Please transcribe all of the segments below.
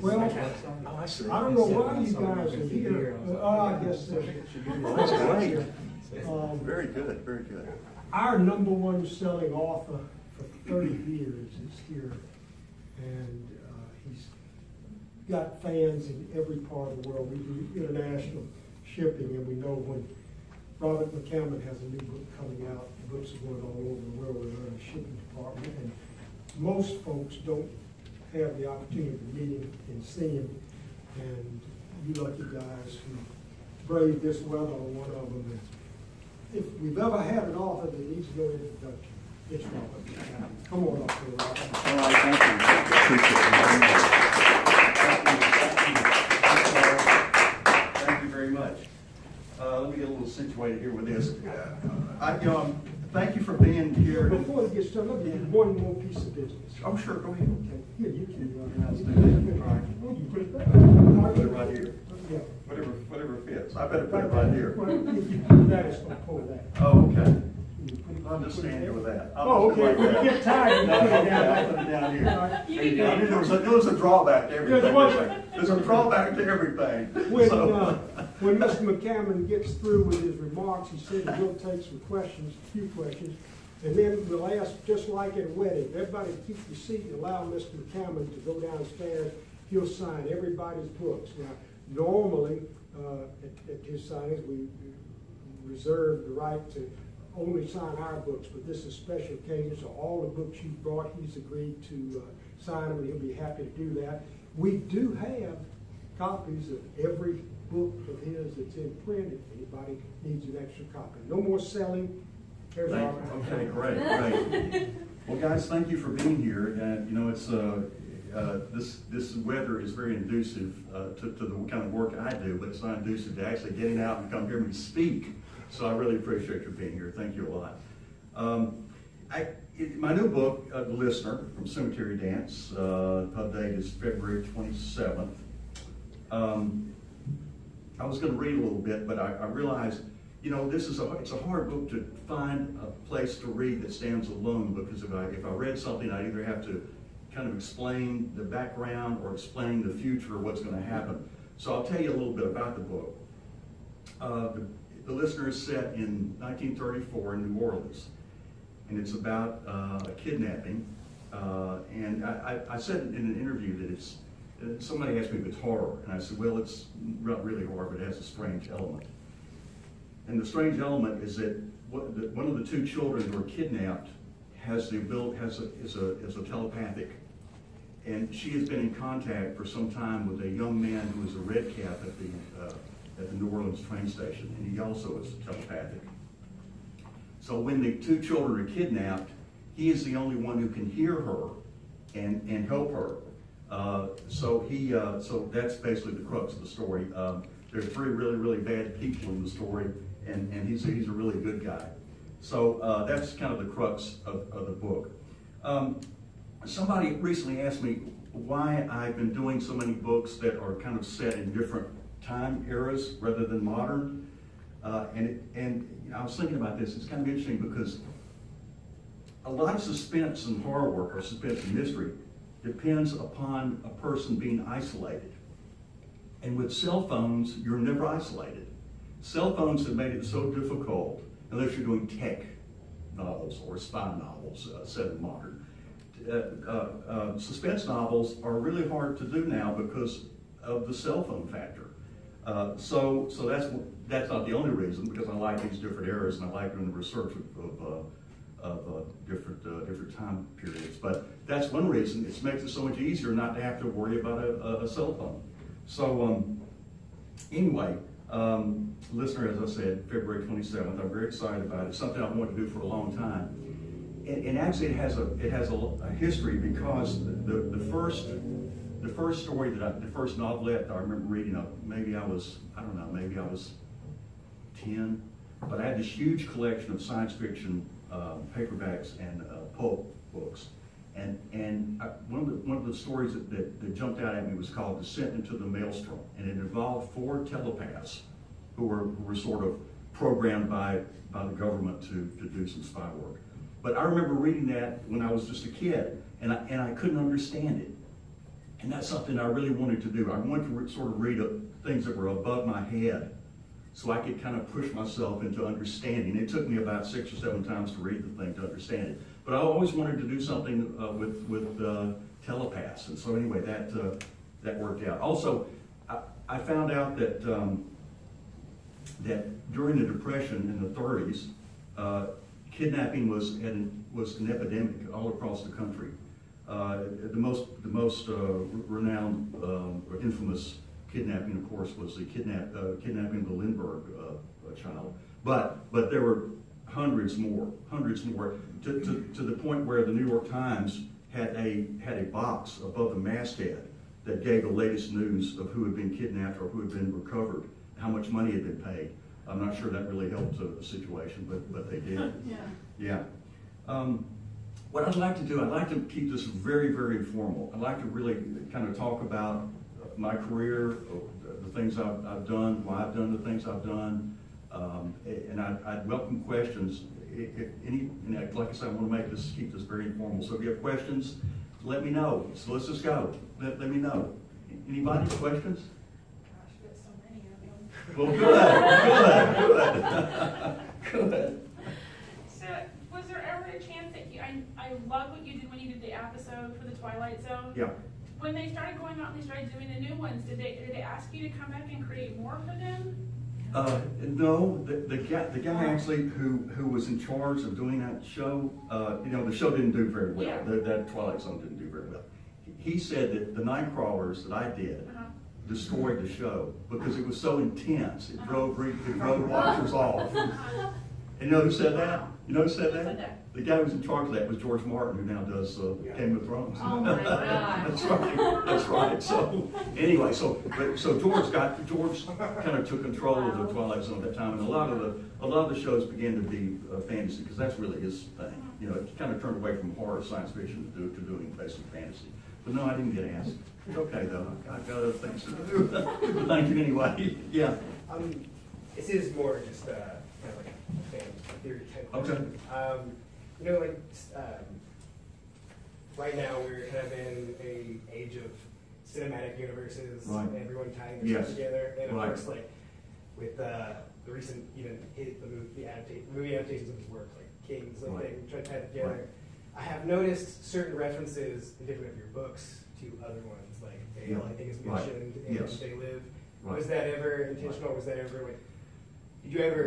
Well, Oh, I see. I don't know why you guys are here. I guess That's great. Very good, very good. our #1 selling author for 30 years is here, and he's got fans in every part of the world. We do international shipping, and we know when Robert McCammon has a new book coming out, the books are going all over the world with our shipping department, and most folks don't have the opportunity to meet him and see him, and you lucky guys who braved this weather are one of them. And if we've ever had an author that needs no introduction, it's Robert McCammon. Come on up here, Robert. All right, thank you. Appreciate it very much. Thank you very much. Let me get a little situated here with this. Thank you for being here. Before we get started, let me do one more piece of business. Oh, sure, go ahead. Okay, here, you can. Let's do that. All right. Oh, you put it there. Put it right here. Yeah. Whatever fits. I better put it right here. Well, if you do that, it's going to pull that. Oh, okay. I'll just stand here with that. Oh, okay. Like When you get tired, you put it down. I'll put it down here. There you go. I knew there was a drawback to everything. There's a drawback to everything. When Mr. McCammon gets through with his remarks, he said he'll take some questions, a few questions, and then we'll ask, just like at a wedding, everybody keep your seat and allow Mr. McCammon to go downstairs. He'll sign everybody's books. Now, normally, at his signings, we reserve the right to only sign our books, but this is a special occasion, so all the books you brought, he's agreed to sign them, and he'll be happy to do that. We do have copies of every book of his that's in print if anybody needs an extra copy. No more selling. Here's our Okay, great. Well, guys, thank you for being here. You know, it's this weather is very inducive to the kind of work I do, but it's not inducive to actually getting out and come hear me speak. So I really appreciate you being here. Thank you a lot. My new book, The Listener, from Cemetery Dance, pub date is February 27th. I was going to read a little bit, but I realized, you know, it's a hard book to find a place to read that stands alone, because if I read something, I'd either have to kind of explain the background or explain the future, what's going to happen. So I'll tell you a little bit about the book. The Listener is set in 1934 in New Orleans, and it's about a kidnapping. And I said in an interview that somebody asked me if it's horror, and I said, well, it's not really horror, but it has a strange element. And the strange element is that one of the two children who are kidnapped is a telepathic, and she has been in contact for some time with a young man who is a red cap at the New Orleans train station, and he also is telepathic. So when the two children are kidnapped, he is the only one who can hear her and help her. So that's basically the crux of the story. There are three really, really bad people in the story, and he's a really good guy. So that's kind of the crux of the book. Somebody recently asked me why I've been doing so many books that are kind of set in different time eras rather than modern. And I was thinking about this. It's kind of interesting because a lot of suspense and horror work, or suspense and mystery, depends upon a person being isolated. And with cell phones, you're never isolated. Cell phones have made it so difficult, unless you're doing tech novels or spy novels set in modern. Suspense novels are really hard to do now because of the cell phone factor. So that's not the only reason, because I like these different eras and I like doing the research of different time periods. But that's one reason. It makes it so much easier not to have to worry about a cell phone. So anyway, Listener, as I said, February 27th. I'm very excited about it. It's something I've wanted to do for a long time. And actually, it has a history, because the first story the first novelette I remember reading, maybe I was 10, but I had this huge collection of science fiction paperbacks and pulp books, and one of the stories that jumped out at me was called Descent into the Maelstrom, and it involved 4 telepaths who were sort of programmed by the government to do some spy work. But I remember reading that when I was just a kid, and I couldn't understand it. And that's something I really wanted to do. I wanted to sort of read things that were above my head so I could kind of push myself into understanding. It took me about 6 or 7 times to read the thing to understand it. But I always wanted to do something with telepaths. And so anyway, that worked out. Also, I found out that that during the Depression in the 30s, kidnapping was an epidemic all across the country. The most renowned or infamous kidnapping, of course, was the kidnapping of the Lindbergh child. But there were hundreds more, to the point where the New York Times had a box above the masthead that gave the latest news of who had been kidnapped or who had been recovered, how much money had been paid. I'm not sure that really helped the situation, but they did. Yeah. What I'd like to do, I'd like to keep this very, very informal. I'd like to really kind of talk about my career, the things I've done, why I've done the things I've done, and I'd welcome questions. If any, like I said, I want to keep this very informal. So if you have questions, let me know. So let's just go. Let me know. Anybody questions? Gosh, we got so many of them. Well, good. So, was there ever a chance that I love what you did when you did the episode for the Twilight Zone? Yeah. When they started going out and they started doing the new ones, did they ask you to come back and create more for them? No, the guy actually who was in charge of doing that show, the show didn't do very well. Yeah. That Twilight Zone didn't do very well. He said that the Nightcrawlers that I did destroyed the show because it was so intense. It drove watchers off. And you know who said that? You know who said that? The guy who was in charge of that was George Martin, who now does Game of Thrones. Oh my God. That's right. So anyway, so George kind of took control of the Twilight Zone at that time, and a lot of the shows began to be fantasy because that's really his thing. You know, it kind of turned away from horror, science fiction to doing basic fantasy. But no, I didn't get asked. It's okay though. I've got other things to do. But thank you anyway. Yeah. This is more just kind of like a fan theory type question. Okay. Right now we're kind of in an age of cinematic universes, Right. and everyone tying their stuff together. And of Right. course, like with the recent movie adaptations of his work, like Kings, like Right. they try to tie it together. Right. I have noticed certain references in different of your books to other ones, like Dale, I think is Right. mentioned in Yes. They Live. Right. Was that ever intentional? Was that ever like? Did you ever?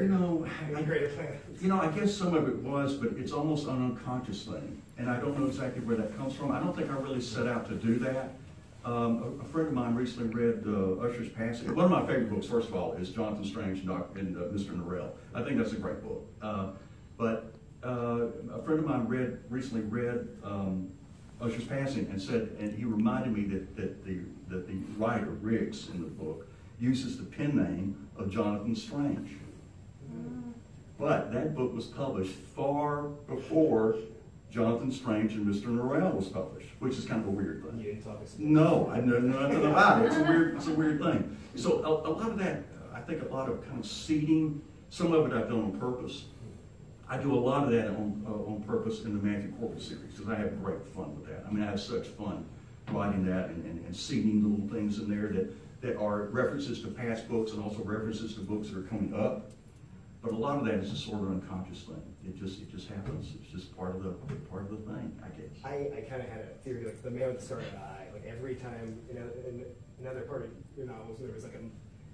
Greater plans? I guess some of it was, but it's almost an unconscious thing, and I don't know exactly where that comes from. I don't think I really set out to do that. A friend of mine recently read Usher's Passing. One of my favorite books, first of all, is Jonathan Strange and Mr. Norrell. I think that's a great book. But a friend of mine recently read Usher's Passing and he reminded me that the writer, Riggs, in the book, uses the pen name of Jonathan Strange. But that book was published far before Jonathan Strange and Mr. Norrell was published, which is kind of a weird thing. You didn't talk to No, I know nothing about it. It's a weird thing. So a lot of that, I think a lot of kind of seeding, some of it I've done on purpose. I do a lot of that on purpose in the Magic Corpus series because I have great fun with that. I mean, I have such fun writing that and seeding little things in there that are references to past books and also references to books that are coming up. But a lot of that is a sort of unconscious thing. It just happens. It's just part of the thing, I guess. I kind of had a theory, like the man with the scarlet eye. Like every time, in another part of your novels, there was like a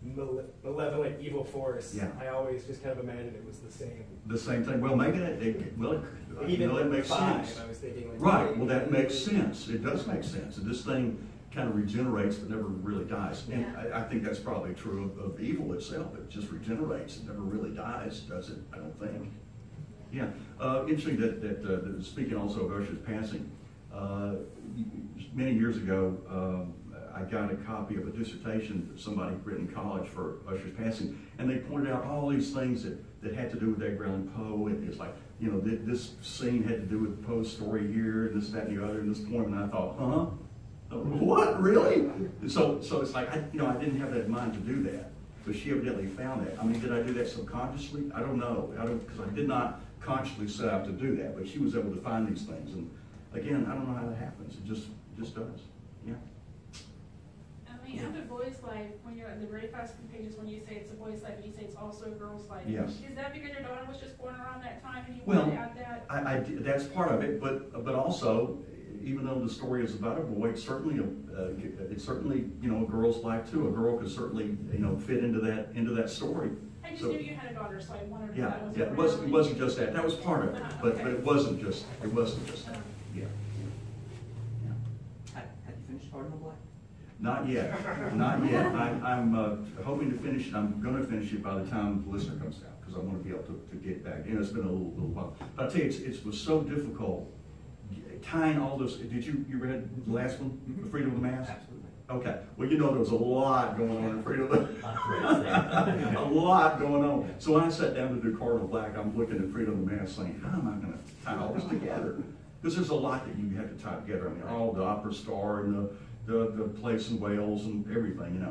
malevolent evil force. Yeah. I always just kind of imagined it was the same. The same thing. Well, maybe it makes sense. I was thinking like, Right. Well, that makes sense. It does make sense. And this thing kind of regenerates but never really dies. And I think that's probably true of evil itself. It just regenerates. It never really dies, does it? I don't think. Yeah. Interesting that speaking also of Usher's Passing, many years ago, I got a copy of a dissertation that somebody had written in college for Usher's Passing, and they pointed out all these things that had to do with Edgar Allan Poe, and it's like, this scene had to do with Poe's story here, and this, that, and the other, and this poem, and I thought, huh? What, really? So it's like, I didn't have that in mind to do that, but she evidently found that. I mean, did I do that subconsciously? I don't know, because I did not consciously set out to do that, but she was able to find these things, and again, I don't know how that happens. It just does, yeah. life, when you're in the very first pages, when you say it's a boy's life and you say it's also a girl's life. Yes. Is that because your daughter was just born around that time and you Well, wanted to add that? that's part of it, but also, even though the story is about a boy, it's certainly a girl's life too. A girl could certainly fit into that story. I just So- knew you had a daughter, so I wondered if Yeah, that was yeah. It wasn't just that. That was part of it, but Okay. it wasn't just that. Yeah. Have you finished Cardinal Black? Not yet, not yet. I'm hoping to finish it. I'm going to finish it by the time the listener comes out, because I want to be able to get back. It's been a little while. But I tell you, it was so difficult tying all those. Did you read the last one, The Freedom of the Mass? Absolutely. Okay. Well, there was a lot going on in Freedom of the Great a lot going on. So when I sat down to do Cardinal Black, I'm looking at Freedom of the Mass saying, how am I going to tie all this together? Because there's a lot that you have to tie together. I mean, all the opera star and the place in Wales and everything,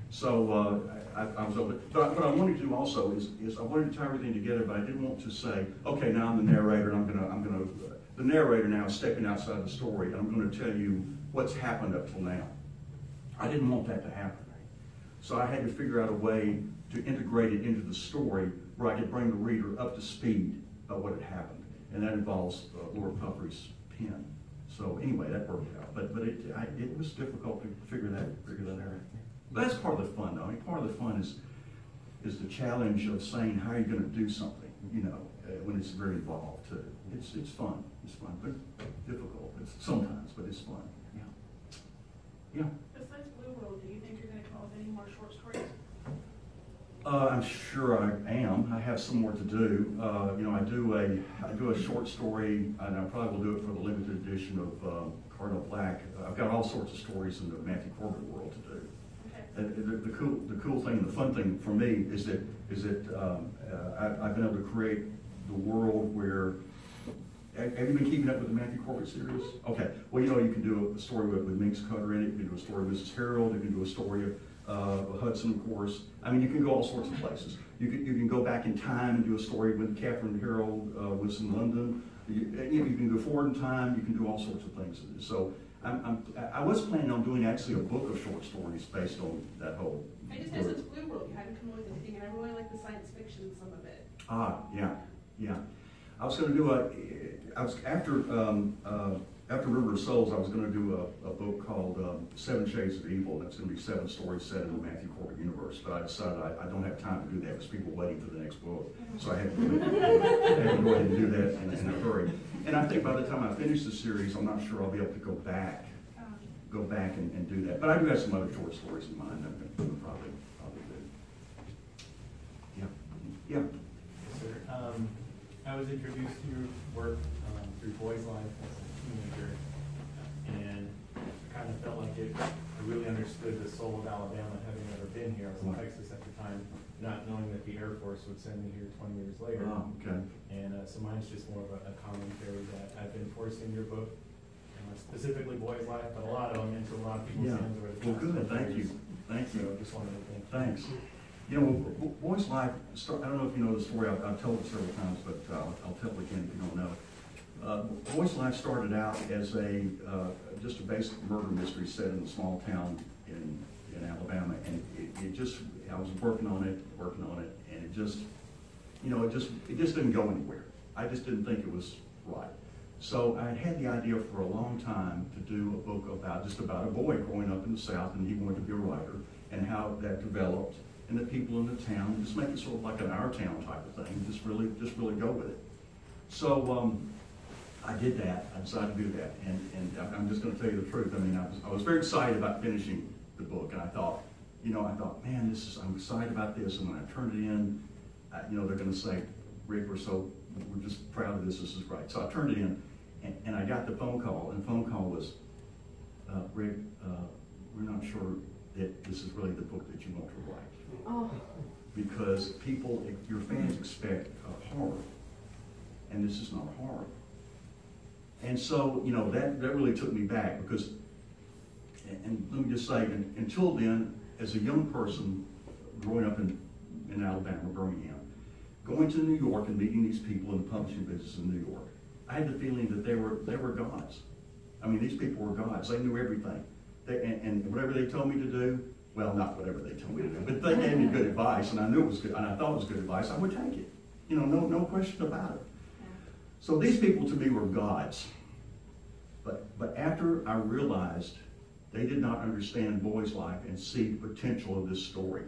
So I was open. But what I wanted to do also is I wanted to tie everything together, but I didn't want to say, okay, now I'm the narrator, and the narrator now is stepping outside the story, and I'm going to tell you what's happened up till now. I didn't want that to happen. So I had to figure out a way to integrate it into the story where I could bring the reader up to speed about what had happened. And that involves Laura Puffrey's pen. So anyway, that worked out. But it was difficult to figure that out. But that's part of the fun, though. I mean, part of the fun is the challenge of saying how are you going to do something, when it's very involved too. It's fun. It's fun, but difficult. Sometimes, but it's fun. Yeah. Besides Blue World, do you think you're going to come up with any more short stories? I'm sure I am. I have some more to do. I do a short story, and I probably will do it for the limited edition of Cardinal Black. I've got all sorts of stories in the Matthew Corbett world to do. Okay. And the cool thing, and the fun thing for me is that I've been able to create the world where. Have you been keeping up with the Matthew Corbett series? Okay. Well, you can do a story with Minx Cutter in it. You can do a story with Mrs. Harold. You can do a story of Hudson, of course. I mean, you can go all sorts of places. You can go back in time and do a story when Catherine Harold was in London. You can go forward in time. You can do all sorts of things. So I was planning on doing actually a book of short stories based on that whole. I just know since Blue World, you haven't come up with anything, and I really like the science fiction some of it. Yeah. I was going to do after River of Souls, I was going to do a book called 7 Shades of Evil. That's going to be 7 stories set in the Matthew Corbett universe. But I decided I don't have time to do that because people are waiting for the next book. So I had to go ahead and do that in a hurry. And I think by the time I finish the series, I'm not sure I'll be able to go back and do that. But I do have some other short stories in mind I'm going to probably do. Yeah. Yes, sir. I was introduced to your work through Boys Life as a teenager, and I kind of felt like I really understood the soul of Alabama, having never been here. I was in Texas at the time, not knowing that the Air Force would send me here 20 years later. Oh, okay. And so mine's just more of a commentary that I've been forcing your book, specifically Boys Life, but a lot of them into a lot of people's hands over the past Well, good. couple Thank you. years. Thank you. So just wanted to thank you. Thanks. Boys Life, I don't know if you know the story, I've told it several times, but I'll tell it again if you don't know. Boys Life started out as just a basic murder mystery set in a small town in Alabama, and I was working on it, and it just didn't go anywhere. I just didn't think it was right. So I had the idea for a long time to do a book about a boy growing up in the South, and he wanted to be a writer, and how that developed, and the people in the town, just make it sort of like an Our Town type of thing, just really go with it. So I did that. I decided to do that, and I'm just going to tell you the truth. I mean, I was very excited about finishing the book, and I thought, man, I'm excited about this, and when I turned it in, they're going to say, Rick, we're just proud of this. This is great. So I turned it in, and I got the phone call, and the phone call was, Rick, we're not sure that this is really the book that you want to write. Oh. Because your fans expect a horror, and this is not a horror. And so, that really took me back because, and let me just say, until then, as a young person growing up in Alabama, Birmingham, going to New York and meeting these people in the publishing business in New York, I had the feeling that they were gods. I mean, these people were gods. They knew everything. And whatever they told me to do, Well, not whatever they told me to do, but they gave me good advice, and I knew it was good, and I thought it was good advice. I would take it. You know, no question about it. So these people to me were gods. But after I realized they did not understand boys' life and see the potential of this story,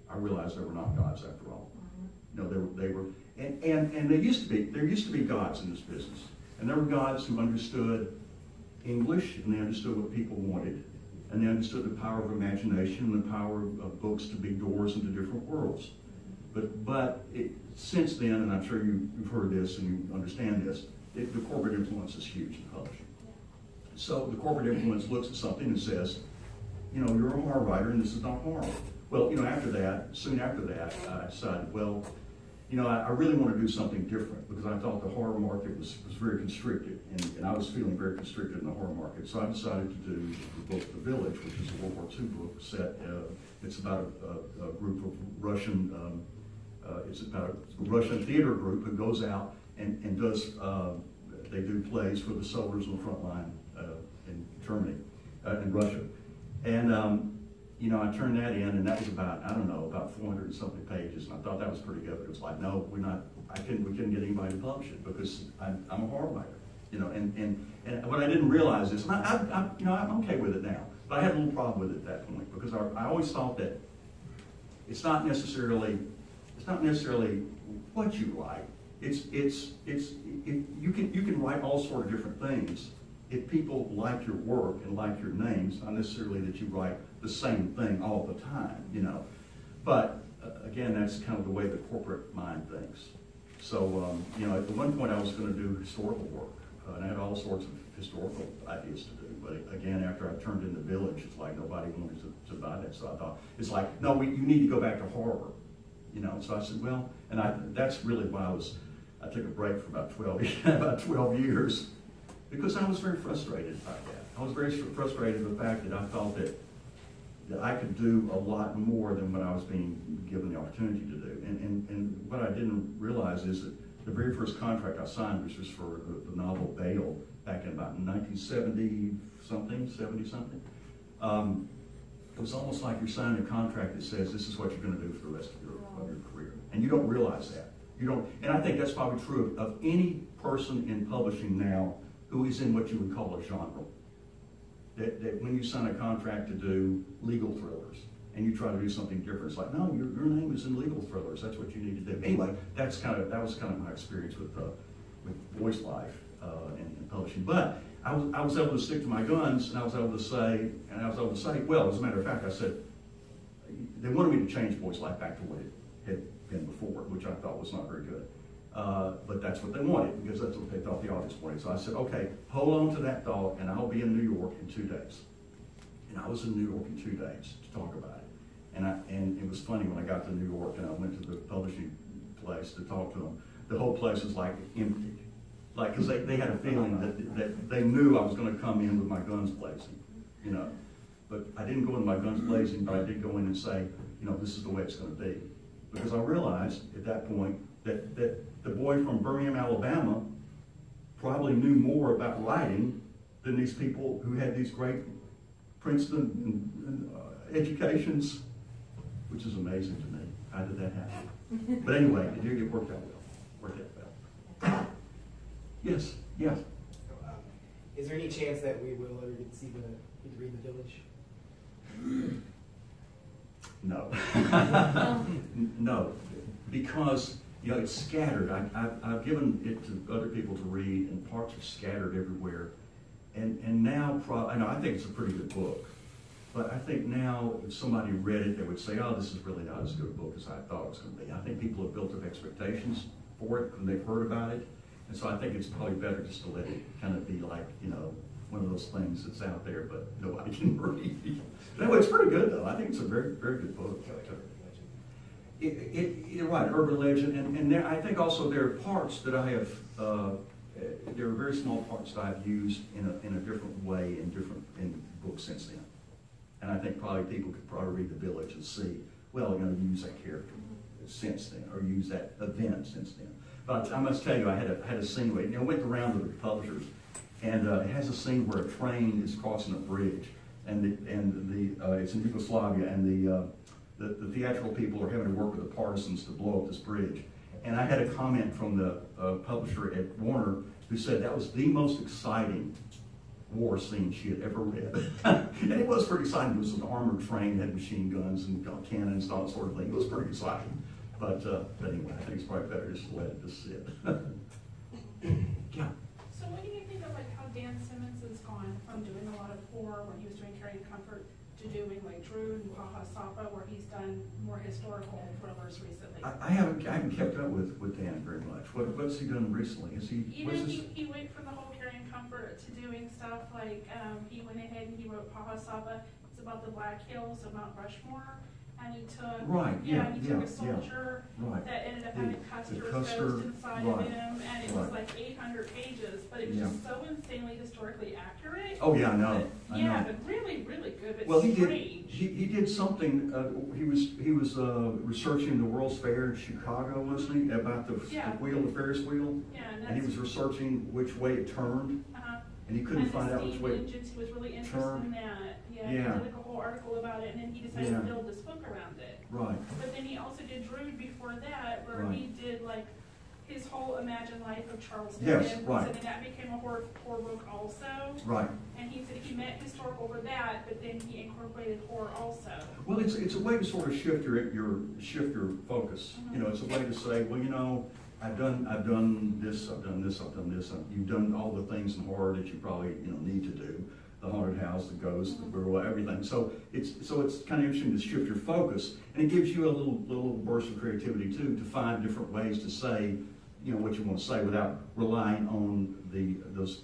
I realized they were not gods after all. You know, they were, and there used to be gods in this business, and there were gods who understood English, and they understood what people wanted, and they understood the power of imagination and the power of books to be doors into different worlds. But since then, and I'm sure you've heard this and you understand this, the corporate influence is huge in publishing. So the corporate influence looks at something and says, you know, you're a horror writer and this is not horror. Well, you know, soon after that, I decided, well, you know, I really want to do something different because I thought the horror market was very constricted, and I was feeling very constricted in the horror market. So I decided to do the book The Village, which is a World War II book set. It's about a group of Russian. It's about a Russian theater group who goes out and does. They do plays for the soldiers on the front line in Germany, in Russia, and. You know, I turned that in, and that was about, I don't know, about 400 and something pages, and I thought that was pretty good. But it was like, no, we couldn't get anybody to publish it because I'm a horror writer, you know. And what I didn't realize is, and I'm okay with it now, but I had a little problem with it at that point because I always thought that it's not necessarily what you write. You can write all sort of different things. If people like your work and like your names, not necessarily that you write the same thing all the time, you know. But again, that's kind of the way the corporate mind thinks. So, you know, at one point I was going to do historical work, and I had all sorts of historical ideas to do. But again, after I turned in The Village, it's like nobody wanted to buy that. So I thought, it's like, no, you need to go back to horror, you know. So I said, well, and that's really why I took a break for about 12 years. Because I was very frustrated by that. I was very frustrated with the fact that I thought that I could do a lot more than what I was being given the opportunity to do. And what I didn't realize is that the very first contract I signed, which was for the novel Bale, back in about 1970-something, 70-something, it was almost like you're signing a contract that says this is what you're going to do for the rest of your career. And you don't realize that. You don't. And I think that's probably true of any person in publishing now who is in what you would call a genre. That when you sign a contract to do legal thrillers and you try to do something different, it's like, no, your name is in legal thrillers. That's what you need to do. Anyway, that was kind of my experience with voice life and publishing. But I was able to stick to my guns, and I was able to say, well, as a matter of fact, I said, they wanted me to change voice life back to what it had been before, which I thought was not very good. But that's what they wanted, because that's what they thought the audience wanted. So I said, okay, hold on to that thought, and I'll be in New York in 2 days. And I was in New York in 2 days to talk about it. And it was funny when I got to New York and I went to the publishing place to talk to them. The whole place was like empty. Like, because they had a feeling that they knew I was going to come in with my guns blazing, you know. But I didn't go in with my guns blazing, but I did go in and say, you know, this is the way it's going to be. Because I realized at that point that the boy from Birmingham, Alabama probably knew more about writing than these people who had these great Princeton educations, which is amazing to me. How did that happen? But anyway, it worked out well. Well. Yes, yes. Is there any chance that we will ever get to read The Village? No. No, because you know it's scattered. I've given it to other people to read, and parts are scattered everywhere. And now, I think it's a pretty good book, but I think now if somebody read it, they would say, "Oh, this is really not as good a book as I thought it was going to be." I think people have built up expectations for it when they've heard about it, and so I think it's probably better just to let it kind of be like, you know, one of those things that's out there, but nobody can read. No, it's pretty good though. I think it's a very, very good book. You're right, urban legend, and there, I think also there are parts that I have. There are very small parts that I've used in a different way in books since then, and I think probably people could probably read The Village and see, well, I'm going to use that character since then, or use that event since then. But I must tell you, I had a scene where went around to the publishers, and it has a scene where a train is crossing a bridge. it's in Yugoslavia, and the theatrical people are having to work with the partisans to blow up this bridge. And I had a comment from the publisher at Warner who said that was the most exciting war scene she had ever read. And it was pretty exciting. It was an armored train, had machine guns and cannons and all that sort of thing. It was pretty exciting. But anyway, I think it's probably better just to let it just sit. Yeah. So what do you think of like how Dan Simmons has gone from doing a lot of horror when he was doing Carrie and Comfort to doing like Drood and Haha Sapa, where he's done more historical thrillers recently? I haven't kept up with Dan very much. What's he done recently? He went from the whole Carrie and Comfort to doing stuff like he went ahead and he wrote Haha Sapa. It's about the Black Hills of Mount Rushmore. And he took, he took a soldier that ended up having Custer's ghost inside of him, and it was like 800 pages, but it was just so insanely historically accurate. Oh yeah, I know. But really, really good. But well, strange. he did something. He was researching the World's Fair in Chicago, wasn't he, about the wheel, the Ferris wheel? Yeah, and he was researching which way it turned, and he couldn't find out which way it turned. He was really interested in that. He did like a whole article about it, and then he decided to build this book around it. Right. But then he also did Drood before that, where he did like his whole imagined life of Charles Dickens. Yes, right. So then that became a horror book also. Right. And he said he meant historical for that, but then he incorporated horror also. Well, it's a way to sort of shift your focus. You know, it's a way to say, well, you know, I've done this, I've done this, I've done this. You've done all the things in horror that you probably need to do. The haunted house, the ghost, the werewolf, everything. So it's kind of interesting to shift your focus, and it gives you a little burst of creativity too, to find different ways to say, you know, what you want to say without relying on those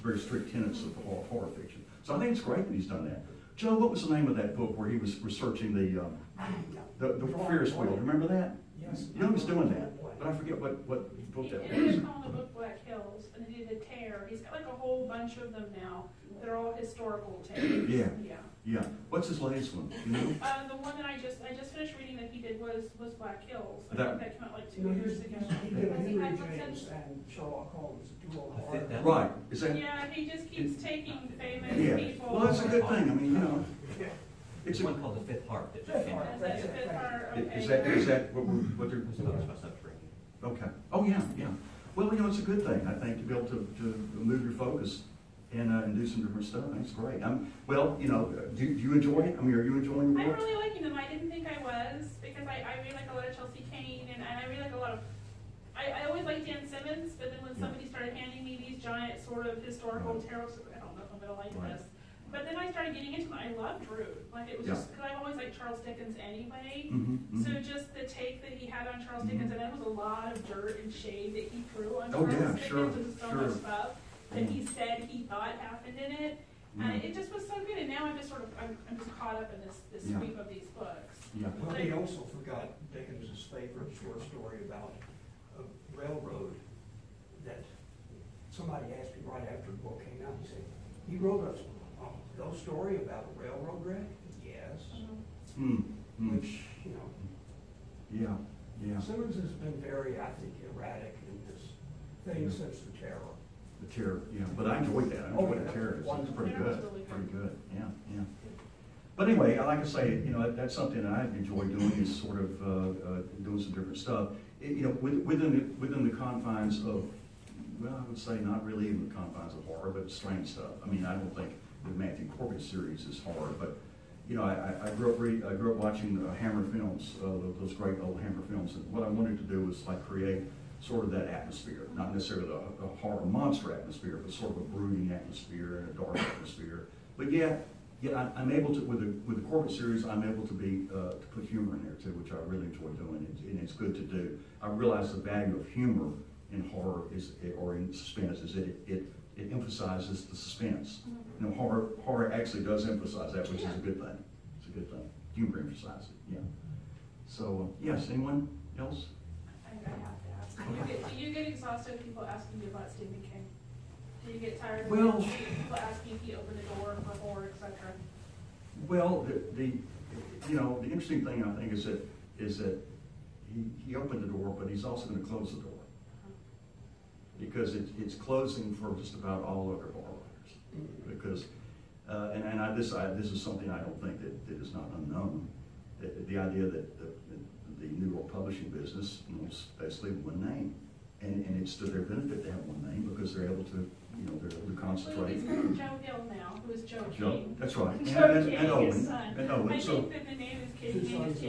very strict tenets of horror fiction. So I think it's great that he's done that. Joe, what was the name of that book where he was researching the Ferris wheel? Remember that? Yes. You know he was doing that, but I forget what book that He ended was. up calling the book Black Hills, and then he did Tear. He's got like a whole bunch of them now. They're all historical tales. Yeah. What's his latest one? You know? The one that I just finished reading that he did was Black Hills. I That- think that came out like 2 years ago. He did Has he Henry had one James since? and Sherlock Holmes, dual I think that- Right. Is that? Yeah, he just keeps taking famous Yeah. people. Well, that's a good thing. I mean, you know, There's one called The Fifth Heart that just came out. Is that the fifth part? Okay. is that what they're? It's published by Subterranean. Okay. Oh yeah. Well, you know, it's a good thing, I think, to be able to move your focus and do some different stuff. That's great. Well, you know, do you enjoy it? I mean, are you enjoying your I'm work? really liking them. I didn't think I was, because I read like a lot of Chelsea Kane, and I read like a lot of, I always liked Dan Simmons, but then when somebody started handing me these giant sort of historical tarot, I don't know if I'm gonna like this. But then I started getting into it. I loved Drood. Like it was just, because I've always liked Charles Dickens anyway. So just the take that he had on Charles Dickens, and that was a lot of dirt and shade that he threw on Charles Dickens, and so much stuff that he said he thought happened in it. And it just was so good. And now I'm just sort of, I'm just caught up in this sweep of these books. Yeah. Well, he also forgot Dickens' favorite short story about a railroad that somebody asked him right after the book came out. He said, he wrote a ghost story about a railroad wreck? Yes. Which, you know. Yeah. Simmons has been very, I think, erratic in his thing since the Terror. The Terror, yeah. But I enjoyed that. I enjoyed the Terror. It's pretty Terror was good. really Pretty good. Yeah. But anyway, like I say, you know, that's something I enjoy doing, is sort of doing some different stuff. You know, within the confines of, well, I would say not really in the confines of horror, but strange stuff. I mean, I don't think the Matthew Corbett series is horror, but you know, I grew up watching Hammer films, those great old Hammer films, and what I wanted to do was like create sort of that atmosphere, not necessarily the horror monster atmosphere, but sort of a brooding atmosphere and a dark atmosphere. But I'm able to, with the Corbett series, I'm able to put humor in there too, which I really enjoy doing, and it's good to do. I realize the value of humor in horror or in suspense is that it emphasizes the suspense. You know, horror actually does emphasize that, which is a good thing. It's a good thing. Humor emphasizes it. Yeah. So yes, anyone else? I think I have to ask. Do you get exhausted of people asking you about Stephen King? Do you get tired of people asking if he opened the door for horror, etc.? Well, the interesting thing I think is that he opened the door, but he's also going to close the door, because it's closing for just about all other horror writers. Because This is something I don't think that is not unknown. The idea that the New York publishing business wants basically one name, and it's to their benefit to have one name because they're able to, they're able to Well, concentrate. he's from Joe Hill now, who is Joe King. That's right. Joe King, and Owen, his son. and Owen. I So, think that the name is King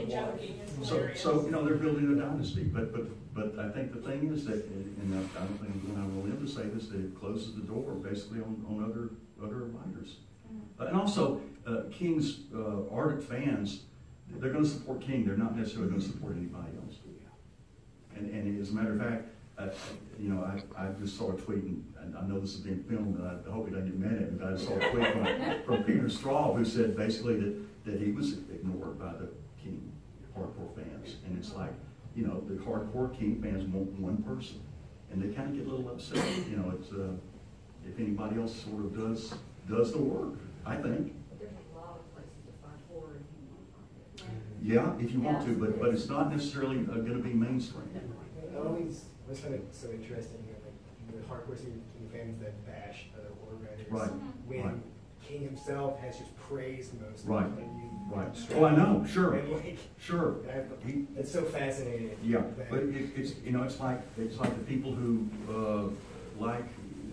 Joking is hilarious. so they're building a dynasty, but I think the thing is that, and I don't think I'm going to roll in to say this, that it closes the door basically on other writers. And also, King's ardent fans, they're going to support King. They're not necessarily going to support anybody else. And as a matter of fact, I just saw a tweet, and I know this is being filmed, and I hope it doesn't get mad at me, but I saw a tweet from Peter Straub who said basically that he was ignored by the King hardcore fans. And it's like, the hardcore King fans want one person, and they kind of get a little upset. It's if anybody else sort of does the work, I think. There's a lot of places to find horror if you want to find it. Yeah, if you want to, but it's not necessarily going to be mainstream. I always find it so interesting, like the hardcore King fans that bash other horror writers. Right. When Right. King himself has just praised most Right. of them. And you, Right. Oh, I know. Sure. And like, Sure. it's so fascinating. Yeah, that- but it's like the people who like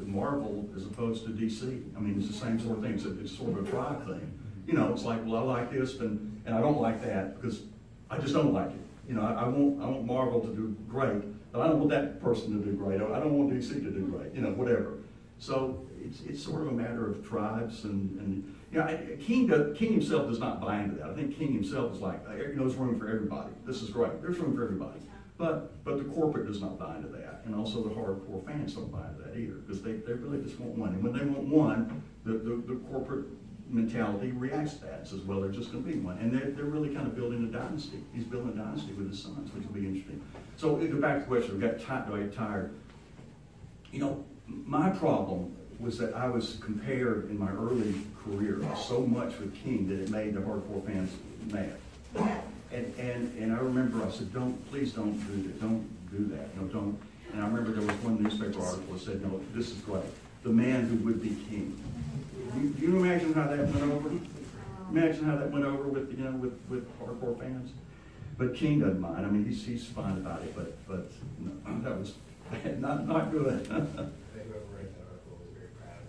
Marvel as opposed to DC. I mean, it's the same sort of thing. It's sort of a tribe thing. It's like, well, I like this, and I don't like that because I just don't like it. I want Marvel to do great, but I don't want that person to do great. I don't want DC to do great. Whatever. So it's sort of a matter of tribes, and King himself does not buy into that. I think King himself is like, there's room for everybody. This is great. There's room for everybody. But the corporate does not buy into that, and also the hardcore fans don't buy into that either, because they really just want one. And when they want one, the corporate mentality reacts to that and says, well, there's just going to be one. And they're really kind of building a dynasty. He's building a dynasty with his sons, which will be interesting. So go back to the question. Do I get tired? My problem was that I was compared in my early career so much with King that it made the hardcore fans mad. And I remember I said, please don't do that. Don't do that. Don't. And I remember there was one newspaper article that said, no, this is great. The man who would be king. Do you imagine how that went over? Imagine how that went over with with hardcore fans. But King doesn't mind. I mean, he's fine about it. But no, that was not good. Whoever wrote that article was very proud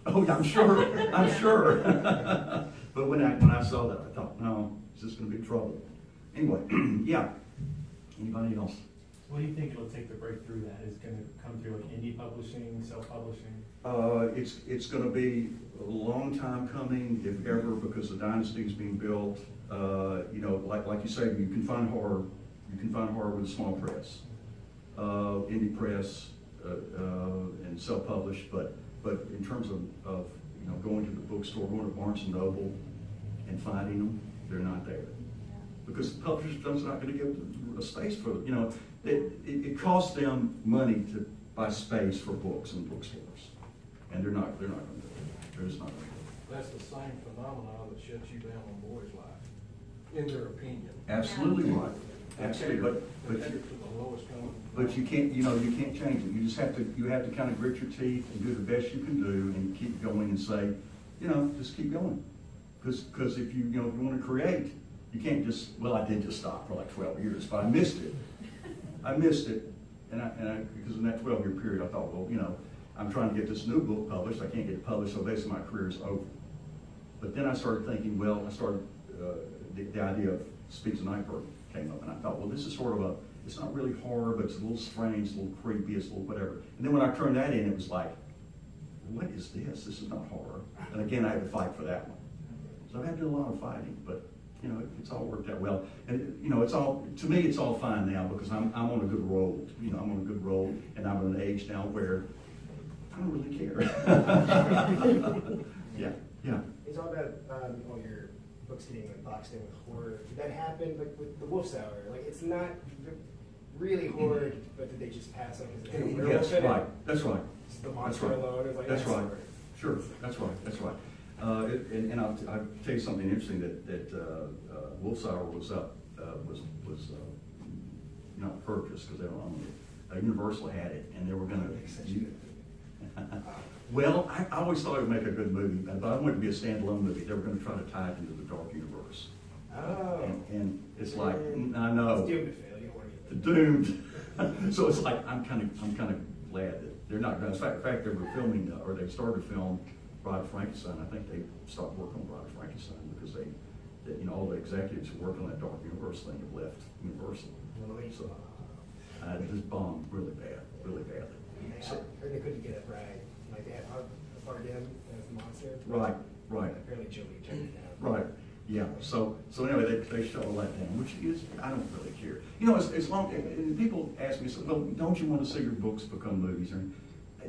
of Oh, yeah, I'm sure. I'm sure. But when I saw that, I thought, no, it's just going to be trouble. Anyway, yeah. Anybody else? What do you think it'll take to break through that? Is it going to come through like indie publishing, self-publishing? It's going to be a long time coming, if ever, because the dynasty is being built. Like you say, you can find horror. You can find horror with a small press, indie press, and self-published. But in terms of going to the bookstore, going to Barnes and Noble, and finding them, they're not there because the publisher's not going to give a space for them. It costs them money to buy space for books in bookstores, and they're not going to do it. They're just not going to do it. That's the same phenomenon that shuts you down on Boys Life, in their opinion. Absolutely right. Absolutely, but you can't change it. You just have to kind of grit your teeth and do the best you can do and keep going and say, just keep going. Because if you want to create, you can't just, I did just stop for like 12 years, but I missed it. And because in that 12-year period, I thought, I'm trying to get this new book published. I can't get it published, so basically my career is over. But then I started thinking, the idea of Speaks of Nightbird came up, and I thought, this is sort of it's not really horror, but it's a little strange, a little creepy, it's a little whatever. And then when I turned that in, it was like, what is this? This is not horror. And again, I had to fight for that one. So I had to do a lot of fighting, but it's all worked out well. And to me, it's all fine now because I'm on a good roll. I'm on a good roll, and I'm at an age now where I don't really care. Yeah. It's all about all your books getting boxed in with horror. Did that happen with the Wolf Hour? It's not really horror, but did they just pass on because it had a werewolf in it? Right. That's right. Just the monster alone. It's That's right. Sure. That's right. And I'll tell you something interesting that Wolf's Hour was not purchased because they don't own it. Universal had it, and they were going to. Well, I always thought it would make a good movie, but I wanted it to be a standalone movie. They were going to try to tie it into the Dark Universe. Oh. And it's like, I know. It's doomed to fail. You don't want to get Doomed. So it's like, I'm kind of glad that they're not going to. In fact, they were filming, or they started to film Bride of Frankenstein. I think they stopped working on Bride of Frankenstein because they all the executives who worked on that Dark Universe thing have left Universal. Really? So it just bombed really badly. So, or they couldn't get it right. Like they had Bardem as the monster. Right. Apparently Joey turned it down. Right. Yeah. So anyway, they shut all that down, which is, I don't really care. You know, as long, and people ask me, well, don't you want to see your books become movies? Or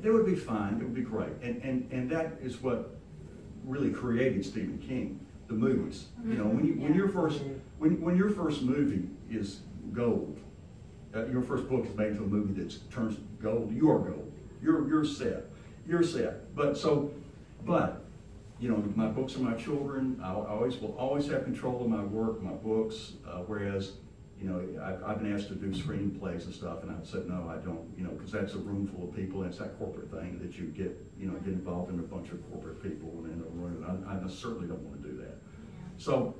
they would be fine. It would be great. And that is what really created Stephen King, the movies. You know, when your first movie is gold, your first book is made into a movie that turns gold. You are gold. You're set. You're set. But you know, my books are my children. I will always have control of my work, my books. Whereas, you know, I've been asked to do screenplays and stuff, and I've said no, I don't. You know, because that's a room full of people, and it's that corporate thing that you get involved in a bunch of corporate people and in a room. I certainly don't want to do that. So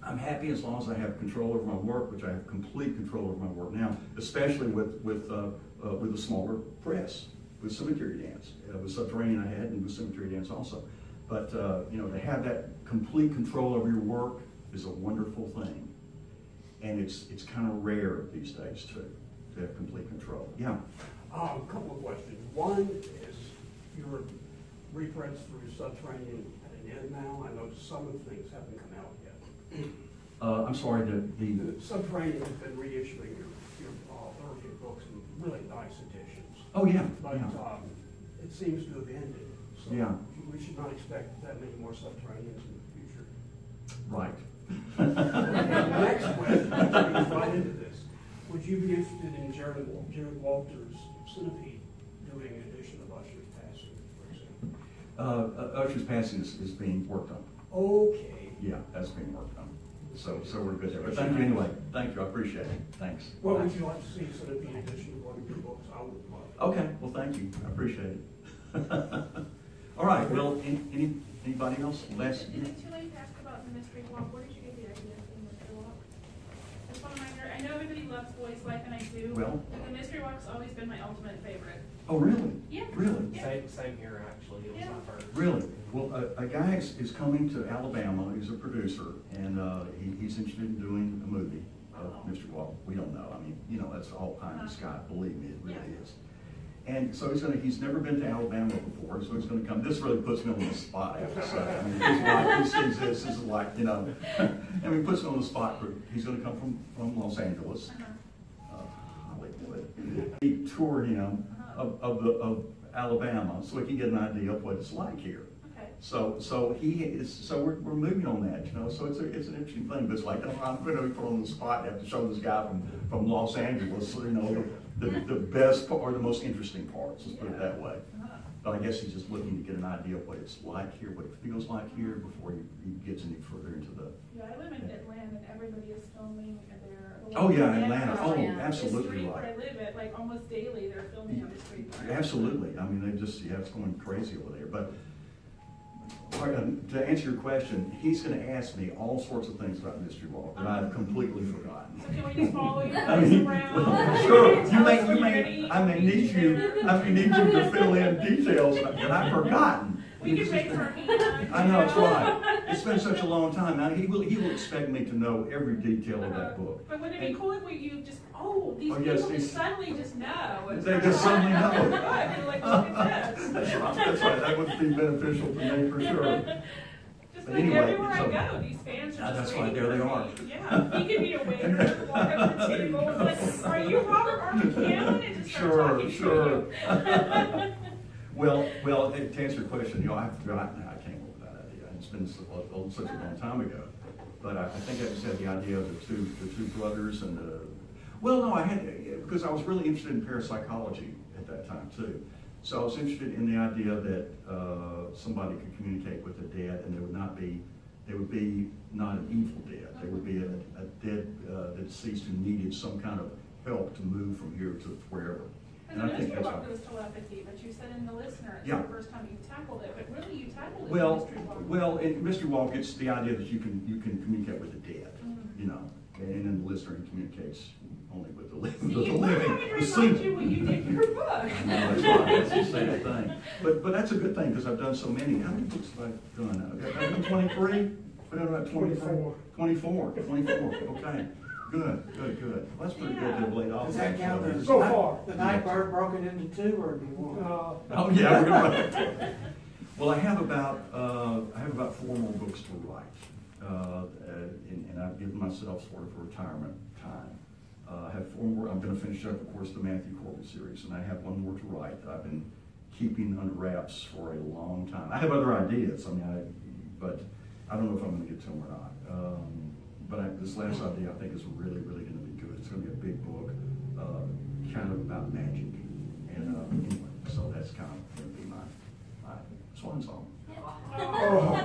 I'm happy as long as I have control over my work, which I have complete control over my work now, especially with a smaller press, with Cemetery Dance, with Subterranean I had, and with Cemetery Dance also. But you know, to have that complete control over your work is a wonderful thing, and it's kind of rare these days too, to have complete control. Yeah. A couple of questions. One is your reprints through Subterranean at an end now. I know some of the things haven't come out yet. I'm sorry. The Subterranean has been reissuing your earlier books in really nice editions. Oh yeah. But it seems to have ended. So Yeah. we should not expect that many more Subterraneans in the future. Right. The next question, leads right into this. Would you be interested in Jared Walter's Centipede doing an edition of Usher's Passing, for example? Usher's Passing is being worked on. Okay. Yeah, that's being worked on. So we're good there. But thank you anyway. Thank you. I appreciate it. Thanks. Well, would you like to see Centipede edition of one of your books? I would love. Okay. Well, thank you. I appreciate it. All right. Well, anybody else? Last. Is it too late to ask about the mystery walk? Where did you get the idea for the mystery walk? I just want to remind her. I know everybody loves Boys Life, and I do. Well. But the mystery walk's always been my ultimate favorite. Oh, really? Yeah. Really? Yeah. Same here, actually. It was Yeah. not first. Really? Well, a guy is coming to Alabama. He's a producer, and he's interested in doing a movie of Mystery Walk. We don't know. I mean, you know, that's all pie in the sky. Believe me, it really is. And so he's never been to Alabama before, so he's going to come. This really puts me on the spot, I have to say. I mean, his wife, he sees this is like, you know, I mean, puts me on the spot. He's going to come from Los Angeles, Hollywood. He toured him of Alabama, so we can get an idea of what it's like here. Okay. So we're moving on that, you know. So it's an interesting thing. But it's like, oh, I'm going to be put on the spot. I have to show this guy from Los Angeles, you know, the best part or the most interesting parts. Let's put it that way. But I guess he's just looking to get an idea of what it's like here, what it feels like here, before he gets any further into the. Yeah, I live in Atlanta, and everybody is filming there. Oh yeah, Atlanta. Oh, absolutely the street right. where I live at, like almost daily, they're filming on the street. Absolutely. I mean, it's going crazy over there. But to answer your question, he's going to ask me all sorts of things about Mystery Walk that I've completely forgotten. So can we just follow your I place mean, around? sure. I may need eat you to fill in details that I've forgotten. We can raise our hand. I know, it's right. It's been such a long time. Now, he will expect me to know every detail of that book. But wouldn't it be cool if you just, these people yes, just suddenly just know? They just suddenly know. They're like, look at this. That's right. That would be beneficial to me for sure. Just But like anyway, everywhere so- I go, these fans are just that's right, waiting there they for are. me. Yeah, he could be a waiter, walk up to the table, and be like, are you Robert R. McCammon? And just start talking Sure. to you. Well, to answer your question, you know, I've forgotten how I came up with that idea. It's been such a long time ago. But I think I just had the idea of the two brothers and well, no, I had, because I was really interested in parapsychology at that time too. So I was interested in the idea that somebody could communicate with the dead, and they would be not an evil dead. They would be a dead, the deceased who needed some kind of help to move from here to wherever. And I Because the think mystery that's box was telepathy, but you said in the listener, it's Yeah. the first time you tackled it, but really you tackled it in Well, mystery box. well, in Mystery Walk, it's the idea that you can communicate with the dead, Mhm. you know, and then the listener communicates only with the living. See, The we're living. having to The remind sleep. you when you did your book. I know, that's right. It's the same thing. But that's a good thing, because I've done so many. How many books have I done? I've done 23? I've done about 24. 24. Okay. Good. Well, that's pretty good to have laid off. Does that count as? So far. The night bird broken into two, or do you want? Oh, yeah, we're gonna. Well, I have about 4 more books to write. And I've given myself sort of a retirement time. I have 4 more. I'm going to finish up, of course, the Matthew Corbett series, and I have 1 more to write that I've been keeping under wraps for a long time. I have other ideas, but I don't know if I'm going to get to them or not. But this last idea, I think, is really going to be good. It's going to be a big book, kind of about magic, and anyway, so that's kind of going to be my swan song. Oh.